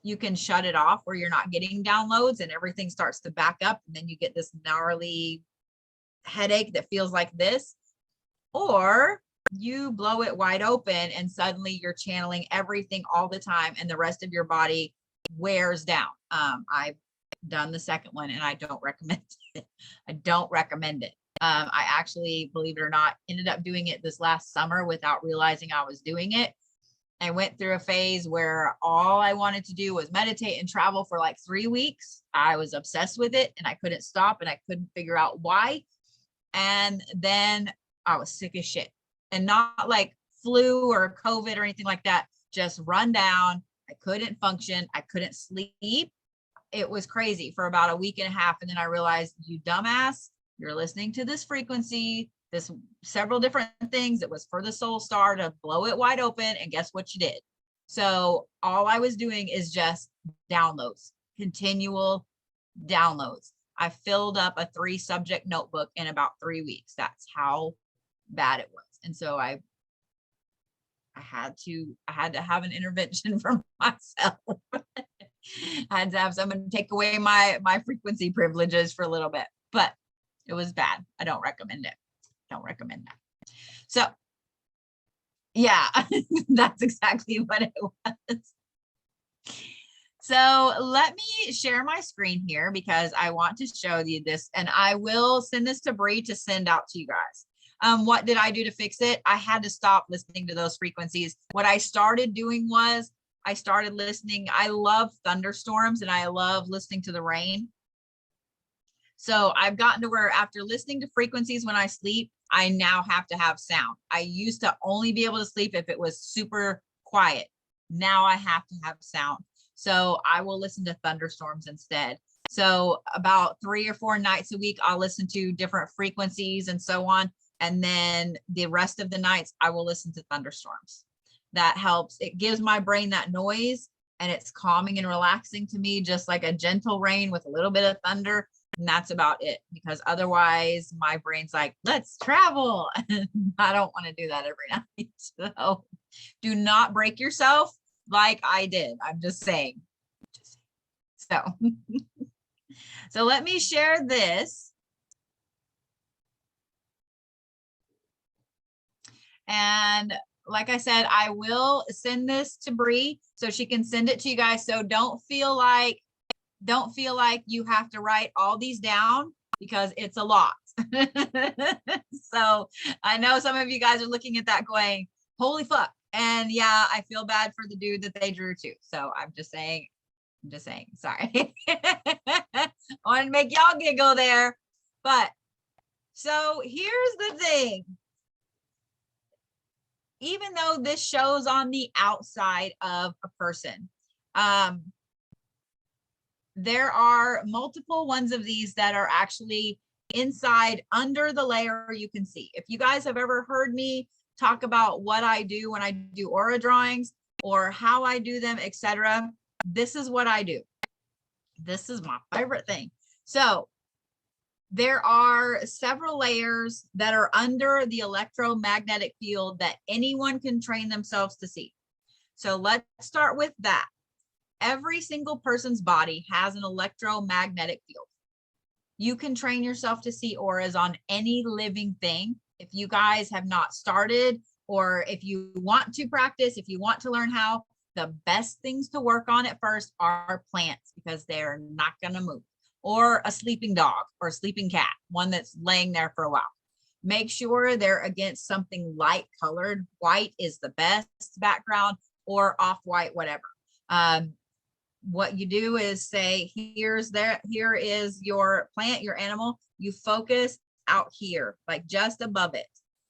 Speaker 1: You can shut it off where you're not getting downloads and everything starts to back up, and then you get this gnarly headache that feels like this, or you blow it wide open and suddenly you're channeling everything all the time and the rest of your body wears down. I've done the second one and I don't recommend it. I don't recommend it. I actually, believe it or not, ended up doing it this last summer without realizing I was doing it. I went through a phase where all I wanted to do was meditate and travel for like 3 weeks. I was obsessed with it and I couldn't stop and I couldn't figure out why. And then I was sick as shit, and not like flu or COVID or anything like that, just run down. I couldn't function. I couldn't sleep. It was crazy for about a week and a half. And then I realized, you dumbass, you're listening to this frequency, this several different things. It was for the soul star to blow it wide open. And guess what you did? So all I was doing is just downloads, continual downloads. I filled up a 3-subject notebook in about 3 weeks. That's how bad it was. And so I had to have an intervention for myself. I had to have someone take away my frequency privileges for a little bit, but it was bad. I don't recommend it. Don't recommend that. So yeah, that's exactly what it was. So let me share my screen here because I want to show you this, and I will send this to Bree to send out to you guys. What did I do to fix it? I had to stop listening to those frequencies. What I started doing was I started listening. I love thunderstorms and I love listening to the rain. So I've gotten to where after listening to frequencies when I sleep, I now have to have sound. I used to only be able to sleep if it was super quiet. Now I have to have sound. So I will listen to thunderstorms instead. So about 3 or 4 nights a week, I'll listen to different frequencies and so on. And then the rest of the nights, I will listen to thunderstorms. That helps. It gives my brain that noise and it's calming and relaxing to me, just like a gentle rain with a little bit of thunder. And that's about it, because otherwise my brain's like, let's travel. I don't want to do that every night. So do not break yourself like I did. I'm just saying. So, so let me share this. And like I said, I will send this to Bree so she can send it to you guys. So don't feel like you have to write all these down, because it's a lot. So I know some of you guys are looking at that going, holy fuck. And yeah, I feel bad for the dude that they drew too. So I'm just saying, sorry. I want to make y'all giggle there. But so here's the thing. Even though this shows on the outside of a person, there are multiple ones of these that are actually inside under the layer you can see. If you guys have ever heard me talk about what I do when I do aura drawings or how I do them, etc., this is what I do. This is my favorite thing. So there are several layers that are under the electromagnetic field that anyone can train themselves to see. So let's start with that. Every single person's body has an electromagnetic field. You can train yourself to see auras on any living thing. If you guys have not started, or if you want to practice, if you want to learn how, the best things to work on at first are plants, because they're not going to move, or a sleeping dog or a sleeping cat, one that's laying there for a while. Make sure they're against something light colored. White is the best background, or off-white, whatever. What you do is say, here is your plant, your animal. You focus out here, like just above it.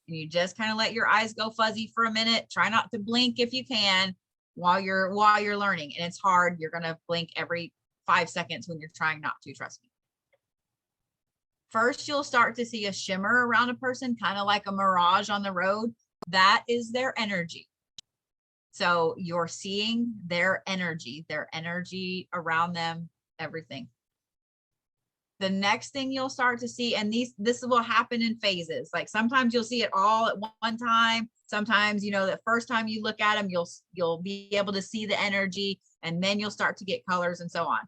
Speaker 1: And you just kind of let your eyes go fuzzy for a minute. Try not to blink if you can while you're learning. And it's hard. You're going to blink every 5 seconds when you're trying not to, trust me. First, you'll start to see a shimmer around a person, kind of like a mirage on the road. That is their energy. So you're seeing their energy around them, everything. The next thing you'll start to see, and this will happen in phases. Like sometimes you'll see it all at one time. Sometimes, you know, the first time you look at them, you'll be able to see the energy, and then you'll start to get colors and so on.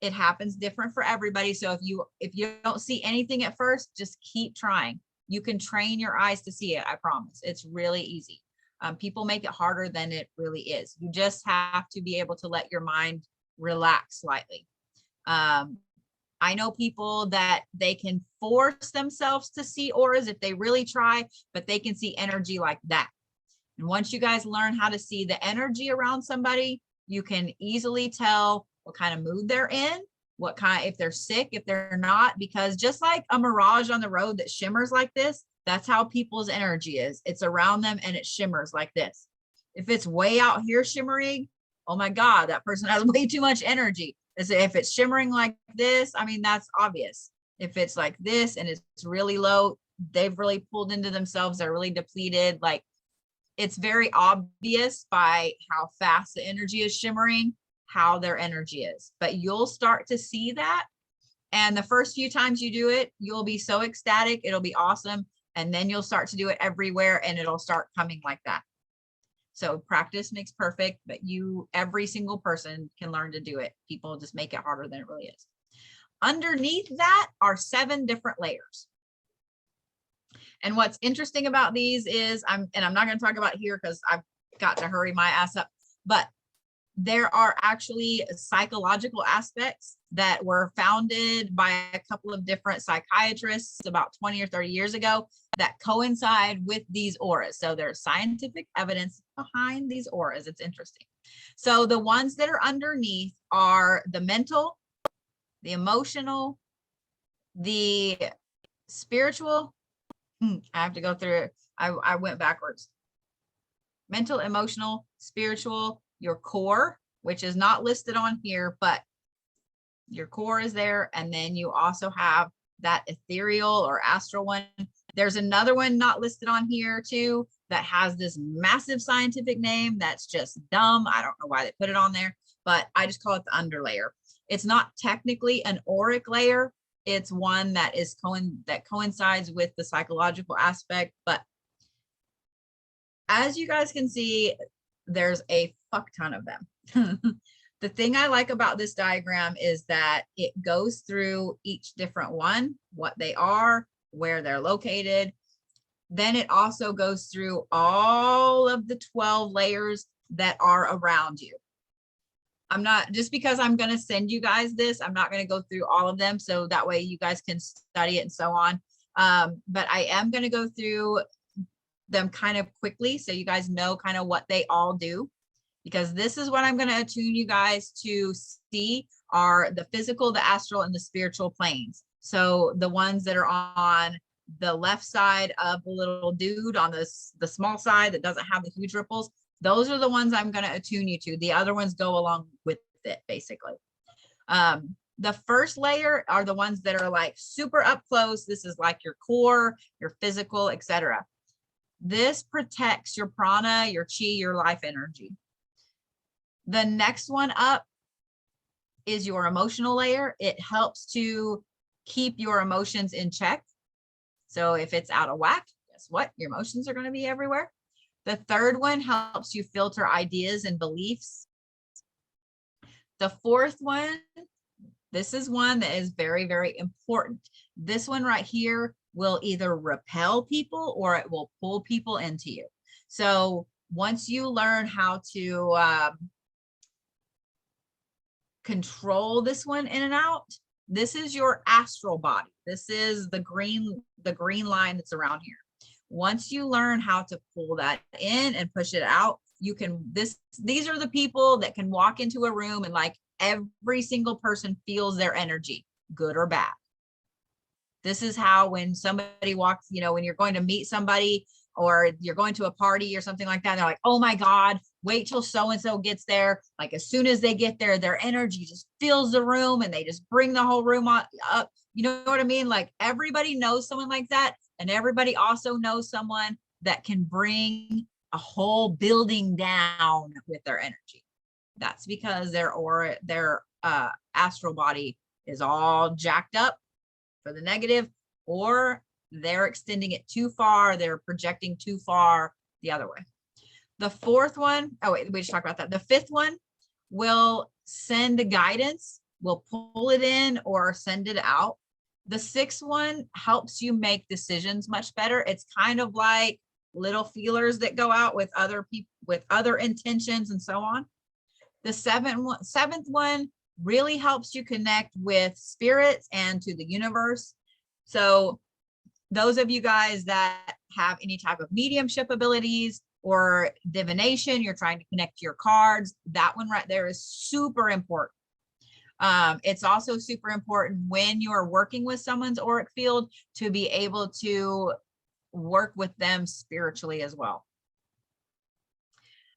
Speaker 1: It happens different for everybody. So if you don't see anything at first, just keep trying. You can train your eyes to see it. I promise. It's really easy. People make it harder than it really is. You just have to be able to let your mind relax slightly. I know people that they can force themselves to see auras if they really try, but they can see energy like that. And once you guys learn how to see the energy around somebody, you can easily tell what kind of mood they're in, if they're sick, if they're not, because just like a mirage on the road that shimmers like this, that's how people's energy is. It's around them and it shimmers like this. If it's way out here shimmering, oh my God, that person has way too much energy. If it's shimmering like this, I mean, that's obvious. If it's like this and it's really low, they've really pulled into themselves. They're really depleted. Like, it's very obvious by how fast the energy is shimmering, how their energy is. But you'll start to see that. And the first few times you do it, you'll be so ecstatic. It'll be awesome. And then you'll start to do it everywhere and it'll start coming like that. So practice makes perfect, but every single person can learn to do it. People just make it harder than it really is. Underneath that are 7 different layers. And what's interesting about these is, I'm not going to talk about here because I've got to hurry my ass up, but there are actually psychological aspects that were founded by a couple of different psychiatrists about 20 or 30 years ago that coincide with these auras. So there's scientific evidence behind these auras. It's interesting. So the ones that are underneath are the mental, the emotional, the spiritual. I have to go through it. I went backwards. Mental, emotional, spiritual, your core, which is not listed on here, but your core is there. And then you also have that ethereal or astral one. There's another one not listed on here too that has this massive scientific name that's just dumb. I don't know why they put it on there, but I just call it the underlayer. It's not technically an auric layer. It's one that is that coincides with the psychological aspect. But as you guys can see, there's a fuck ton of them. The thing I like about this diagram is that it goes through each different one, what they are, where they're located. Then it also goes through all of the 12 layers that are around you. I'm not, just because I'm going to send you guys this, I'm not going to go through all of them. So that way you guys can study it and so on. But I am going to go through them kind of quickly so you guys know kind of what they all do, because this is what I'm going to attune you guys to see are the physical, the astral, and the spiritual planes. So the ones that are on the left side of the little dude on this, the small side that doesn't have the huge ripples, those are the ones I'm going to attune you to. The other ones go along with it, basically. The first layer are the ones that are like super up close. This is like your core, your physical, etc. This protects your prana, your chi, your life energy. The next one up is your emotional layer. It helps to keep your emotions in check. So if it's out of whack, guess what? Your emotions are going to be everywhere. The third one helps you filter ideas and beliefs. The fourth one, this is one that is very, very important. This one right here will either repel people or it will pull people into you. So once you learn how to control this one in and out, this is your astral body. This is the green line that's around here. Once you learn how to pull that in and push it out, you can, these are the people that can walk into a room and like every single person feels their energy, good or bad. This is how when somebody walks, you know, when you're going to meet somebody or you're going to a party or something like that, they're like, oh my God, wait till so-and-so gets there. Like as soon as they get there, their energy just fills the room and they just bring the whole room up. You know what I mean? Like everybody knows someone like that. And everybody also knows someone that can bring a whole building down with their energy. That's because their aura, their astral body is all jacked up for the negative, or they're extending it too far. They're projecting too far the other way. The fourth one, oh wait, we just talked about that. The fifth one will send a guidance, will pull it in or send it out. The sixth one helps you make decisions much better. It's kind of like little feelers that go out with other people with other intentions and so on. The seventh one really helps you connect with spirits and to the universe. So those of you guys that have any type of mediumship abilities or divination, you're trying to connect to your cards, that one right there is super important. It's also super important when you're working with someone's auric field to be able to work with them spiritually as well.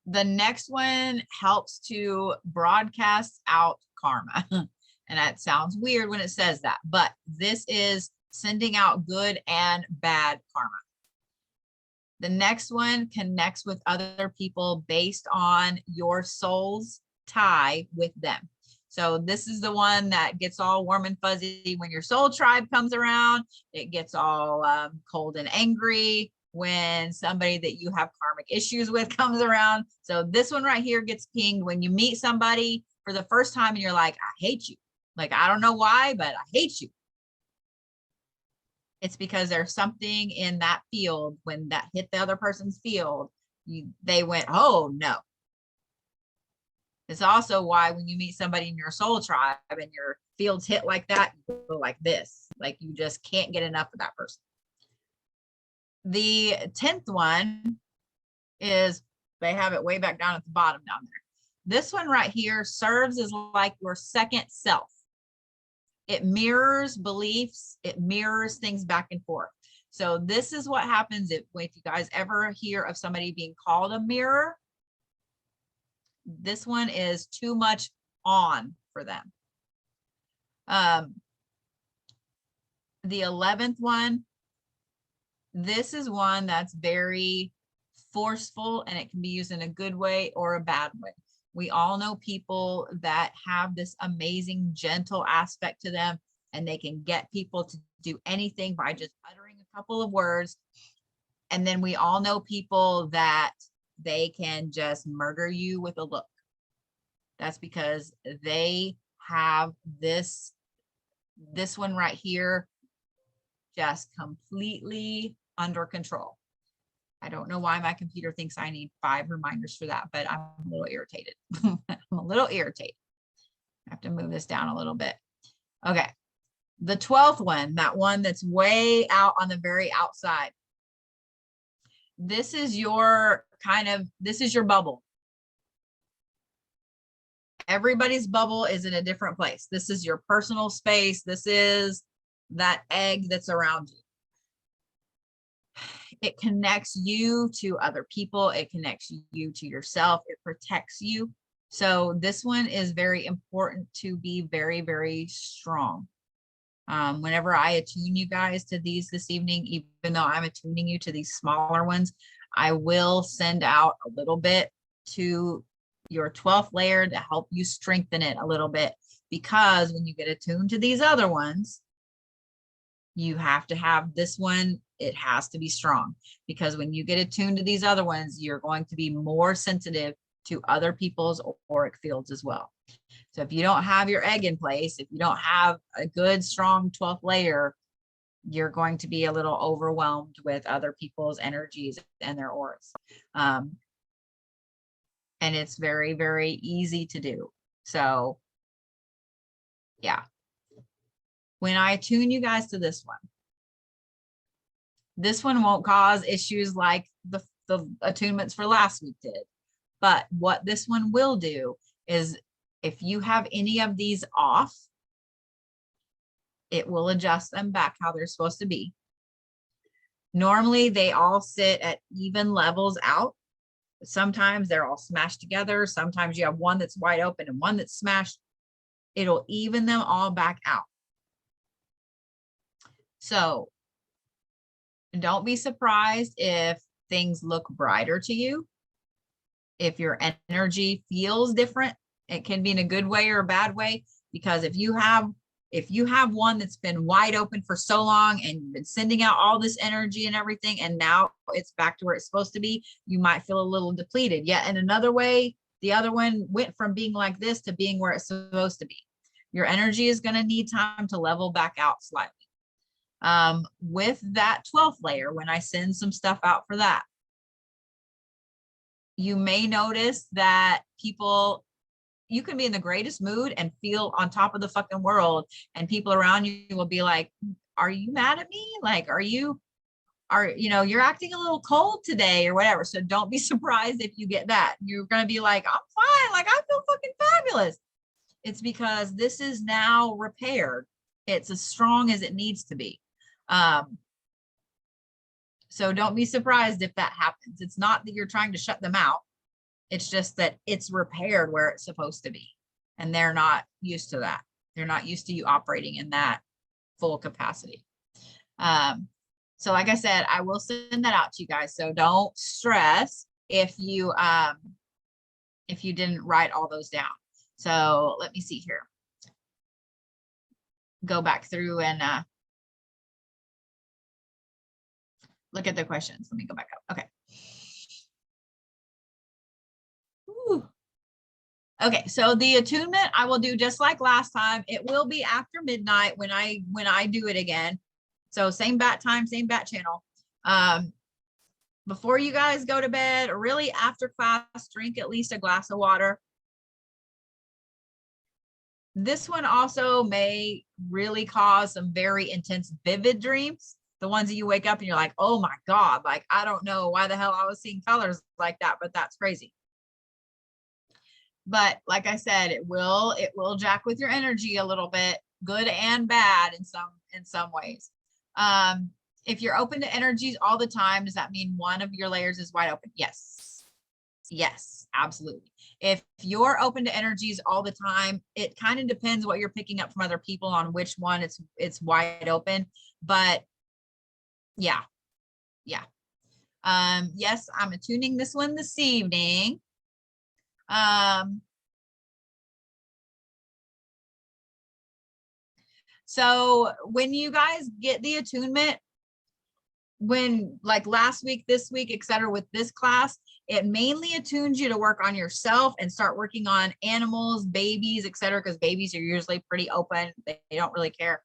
Speaker 1: The next one helps to broadcast out karma. And that sounds weird when it says that, but this is sending out good and bad karma. The next one connects with other people based on your soul's tie with them. So this is the one that gets all warm and fuzzy when your soul tribe comes around. It gets all cold and angry when somebody that you have karmic issues with comes around. So this one right here gets pinged when you meet somebody for the first time and you're like, I hate you. Like, I don't know why, but I hate you. It's because there's something in that field when that hit the other person's field, they went, oh no. It's also why when you meet somebody in your soul tribe and your fields hit like that, you go like this, like you just can't get enough of that person. The 10th one is, they have it way back down at the bottom down there. This one right here serves as like your second self. It mirrors beliefs. It mirrors things back and forth. So this is what happens if you guys ever hear of somebody being called a mirror. This one is too much on for them. The 11th one, this is one that's very forceful, and it can be used in a good way or a bad way. We all know people that have this amazing, gentle aspect to them, and they can get people to do anything by just uttering a couple of words. And then we all know people that they can just murder you with a look. That's because they have this one right here just completely under control. I don't know why my computer thinks I need 5 reminders for that, but I'm a little irritated. I'm a little irritated. I have to move this down a little bit. Okay. The 12th one, that one that's way out on the very outside. This is your this is your bubble. Everybody's bubble is in a different place. This is your personal space. This is that egg that's around you. It connects you to other people. It connects you to yourself. It protects you. So this one is very important to be very, very strong. Whenever I attune you guys to these this evening, even though I'm attuning you to these smaller ones, I will send out a little bit to your 12th layer to help you strengthen it a little bit, because when you get attuned to these other ones, you have to have this one. It has to be strong, because when you get attuned to these other ones, you're going to be more sensitive to other people's auric fields as well. So if you don't have your egg in place, if you don't have a good, strong 12th layer, you're going to be a little overwhelmed with other people's energies and their auras. And it's very, very easy to do. So yeah. When I attune you guys to this one won't cause issues like the attunements for last week did. But what this one will do is, if you have any of these off, it will adjust them back how they're supposed to be. Normally, they all sit at even levels out. Sometimes they're all smashed together. Sometimes you have one that's wide open and one that's smashed. It'll even them all back out. So don't be surprised if things look brighter to you. If your energy feels different, it can be in a good way or a bad way, because if you have one that's been wide open for so long and you've been sending out all this energy and everything, and now it's back to where it's supposed to be, you might feel a little depleted. Yet in another way, the other one went from being like this to being where it's supposed to be. Your energy is going to need time to level back out slightly. With that 12th layer, when I send some stuff out for that, you may notice that you can be in the greatest mood and feel on top of the fucking world, and people around you will be like, are you mad at me? Like, you're acting a little cold today or whatever. So don't be surprised if you get that. You're going to be like, I'm fine. Like, I feel fucking fabulous. It's because this is now repaired. It's as strong as it needs to be. So don't be surprised if that happens. It's not that you're trying to shut them out. It's just that it's repaired where it's supposed to be. And they're not used to that. They're not used to you operating in that full capacity. So like I said, I will send that out to you guys. So don't stress if you didn't write all those down. So let me see here. Go back through and look at the questions. Let me go back up. Okay. Ooh. Okay, so the attunement I will do just like last time. It will be after midnight when I do it again. So same bat time, same bat channel. Before you guys go to bed, or really after class, drink at least a glass of water. This one also may really cause some very intense, vivid dreams. The ones that you wake up and you're like, oh my God, like, I don't know why the hell I was seeing colors like that, but that's crazy. but like I said, it will jack with your energy a little bit, good and bad in some ways. If you're open to energies all the time, does that mean one of your layers is wide open? Yes. Yes, absolutely. If you're open to energies all the time, it kind of depends what you're picking up from other people on which one it's wide open. But yeah. Yes, I'm attuning this one this evening. So when you guys get the attunement, when like last week, this week, etc., with this class, it mainly attunes you to work on yourself and start working on animals, babies, etc., because babies are usually pretty open. They don't really care.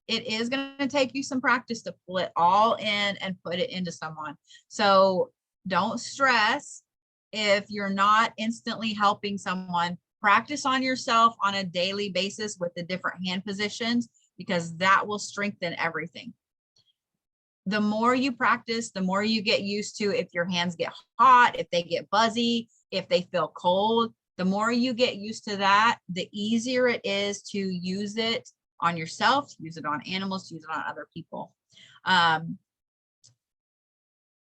Speaker 1: It is going to take you some practice to pull it all in and put it into someone. So don't stress if you're not instantly helping someone. Practice on yourself on a daily basis with the different hand positions, because that will strengthen everything. The more you practice, the more you get used to if your hands get hot, if they get buzzy, if they feel cold, the more you get used to that, the easier it is to use it on yourself, to use it on animals, to use it on other people.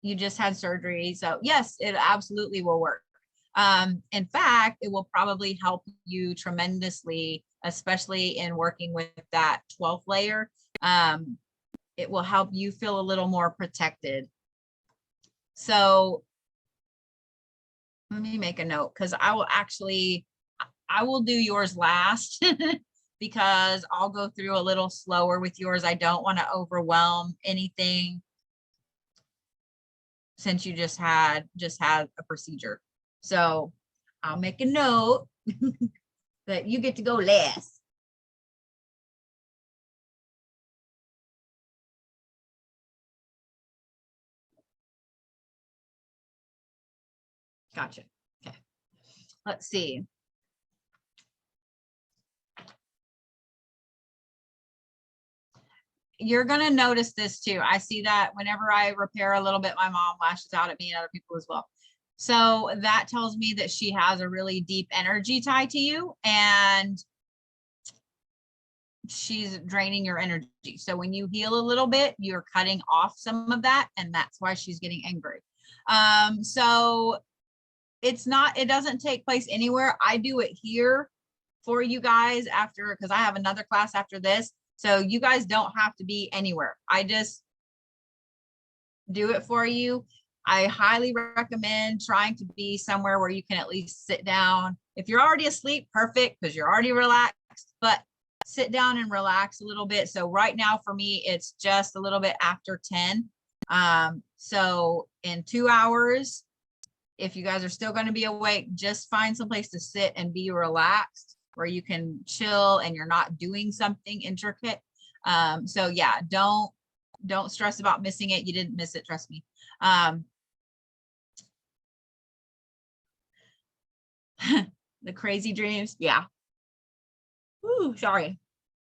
Speaker 1: You just had surgery. So yes, it absolutely will work. In fact, it will probably help you tremendously, especially in working with that 12th layer. It will help you feel a little more protected. So let me make a note, because I will do yours last because I'll go through a little slower with yours. I don't want to overwhelm anything since you just had a procedure. So I'll make a note that you get to go last. Gotcha. Okay. Let's see. You're going to notice this too. I see that whenever I repair a little bit, my mom lashes out at me and other people as well. So that tells me that she has a really deep energy tie to you, and she's draining your energy. So when you heal a little bit, you're cutting off some of that, and that's why she's getting angry. So it doesn't take place anywhere. I do it here for you guys after, because I have another class after this. So you guys don't have to be anywhere. I just do it for you. I highly recommend trying to be somewhere where you can at least sit down. If you're already asleep, perfect, because you're already relaxed, but sit down and relax a little bit. So right now for me, it's just a little bit after 10. So in 2 hours, if you guys are still going to be awake, just find some place to sit and be relaxed where you can chill and you're not doing something intricate. So yeah, don't stress about missing it. You didn't miss it, trust me. The crazy dreams. Yeah. Ooh, sorry.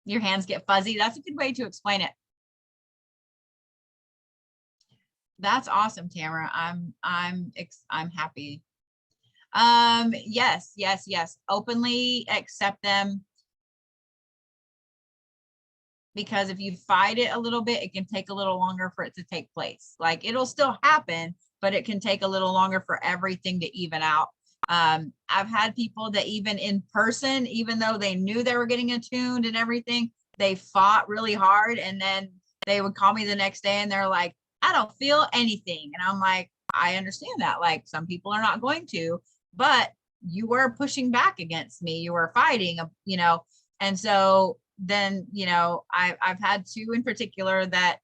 Speaker 1: Your hands get fuzzy. That's a good way to explain it. That's awesome, Tamara. I'm happy. Yes. Openly accept them, because if you fight it a little bit, it can take a little longer for it to take place. Like, it'll still happen, but it can take a little longer for everything to even out. I've had people that even in person, even though they knew they were getting attuned and everything, they fought really hard, and then they would call me the next day and they're like, I don't feel anything. And I'm like, I understand that. Like, some people are not going to, but you were pushing back against me. You were fighting, and so then, I've had 2 in particular that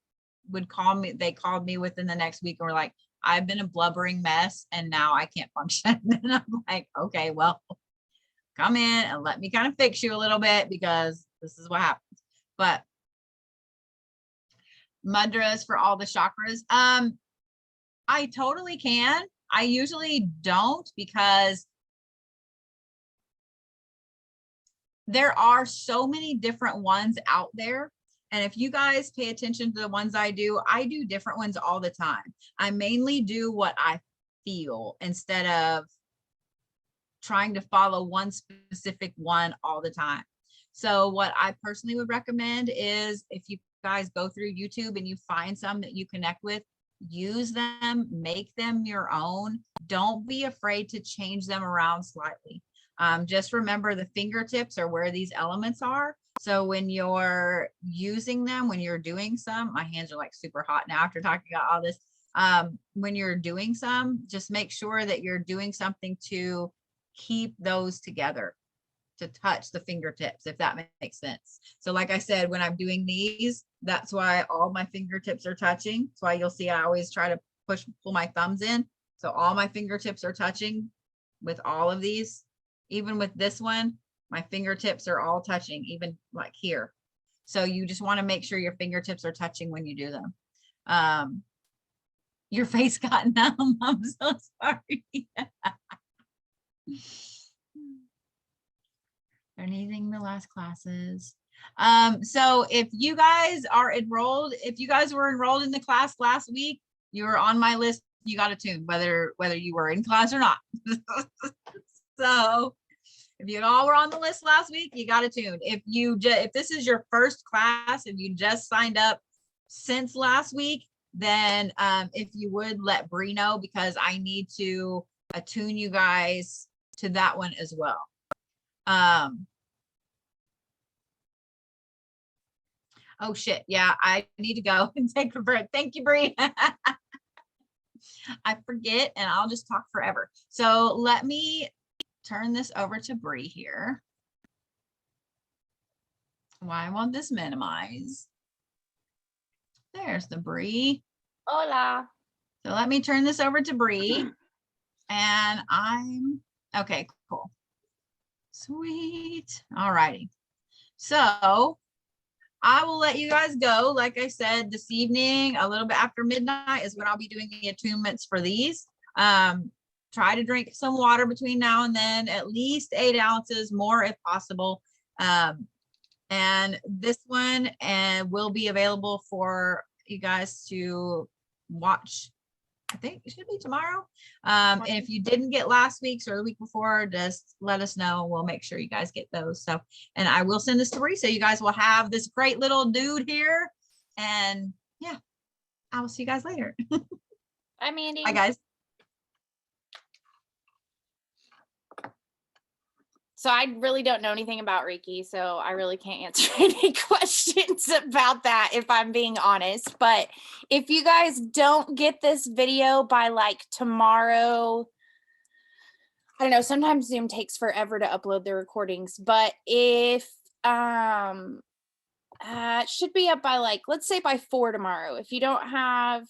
Speaker 1: would call me. They called me within the next week and were like, I've been a blubbering mess and now I can't function. And I'm like, okay, well, come in and let me kind of fix you a little bit, because this is what happens. But mudras for all the chakras. I totally can. I usually don't, because there are so many different ones out there. And if you guys pay attention to the ones I do different ones all the time. I mainly do what I feel instead of trying to follow one specific one all the time. So what I personally would recommend is if you guys go through YouTube and you find some that you connect with, use them, make them your own. Don't be afraid to change them around slightly. Just remember the fingertips are where these elements are. So when you're using them, when you're doing some, my hands are like super hot now after talking about all this. When you're doing some, just make sure that you're doing something to keep those together, to touch the fingertips, if that makes sense. So like I said, when I'm doing these, that's why all my fingertips are touching. That's why you'll see I always try to pull my thumbs in. So all my fingertips are touching with all of these. Even with this one, my fingertips are all touching, even like here. So you just want to make sure your fingertips are touching when you do them. Your face got numb. I'm so sorry. Anything the last classes. So if you guys are enrolled, if you guys were enrolled in the class last week, you were on my list, you got a tune, whether you were in class or not. So if you all were on the list last week, you got a tune. If this is your first class, if you just signed up since last week, then if you would let Bree know, because I need to attune you guys to that one as well. Oh shit, yeah, I need to go and take a break. Thank you, Bree. I forget and I'll just talk forever. So let me turn this over to Bree here. Why won't this minimize? There's the Bree.
Speaker 3: Hola.
Speaker 1: So let me turn this over to Bree. And okay, cool. Sweet. All righty. So I will let you guys go. Like I said, this evening, a little bit after midnight is when I'll be doing the attunements for these. Try to drink some water between now and then, at least 8 ounces, more if possible. And this one will be available for you guys to watch. I think it should be tomorrow. And if you didn't get last week's or the week before, just let us know. We'll make sure you guys get those. So, and I will send this to Bree, so you guys will have this great little dude here. And yeah, I will see you guys later.
Speaker 3: Bye, Mandy.
Speaker 1: Bye, guys.
Speaker 3: So I really don't know anything about Reiki, so I really can't answer any questions about that, if I'm being honest. But if you guys don't get this video by like tomorrow, I don't know, sometimes Zoom takes forever to upload the recordings, but if it should be up by like, let's say by 4 tomorrow. If you don't have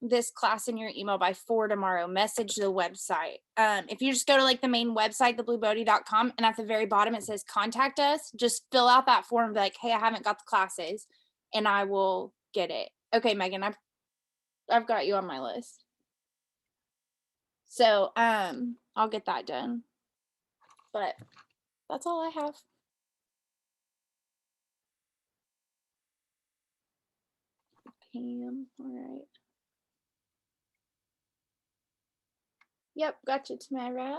Speaker 3: this class in your email by 4 tomorrow, message the website. If you just go to like the main website, thebluebodhi.com, and at the very bottom it says contact us, just fill out that form and be like, hey, I haven't got the classes, and I will get it. Okay, Megan, I've got you on my list. So I'll get that done. But that's all I have. Pam, all right. Yep, gotcha, Tamara.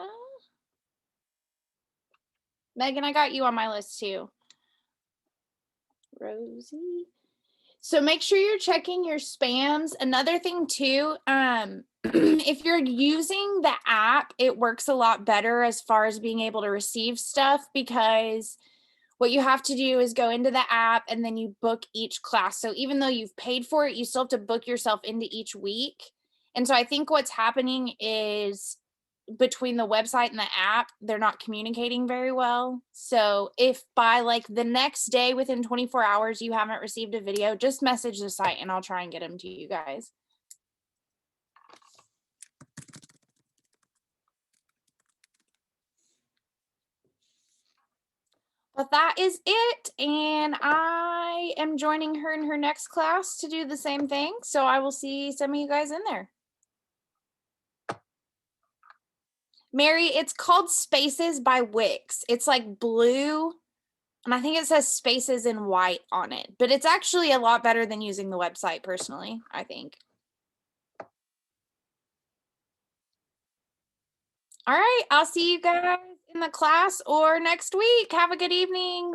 Speaker 3: Megan, I got you on my list too. Rosie. So make sure you're checking your spams. Another thing too, if you're using the app, it works a lot better as far as being able to receive stuff, because what you have to do is go into the app and then you book each class. So even though you've paid for it, you still have to book yourself into each week. And so I think what's happening is between the website and the app, they're not communicating very well. So if by like the next day within 24 hours you haven't received a video, just message the site and I'll try and get them to you guys. But that is it, and I am joining her in her next class to do the same thing, so I will see some of you guys in there. Mary, it's called Spaces by Wix. It's like blue, and I think it says Spaces in white on it, but it's actually a lot better than using the website, personally, I think. All right, I'll see you guys in the class or next week. Have a good evening.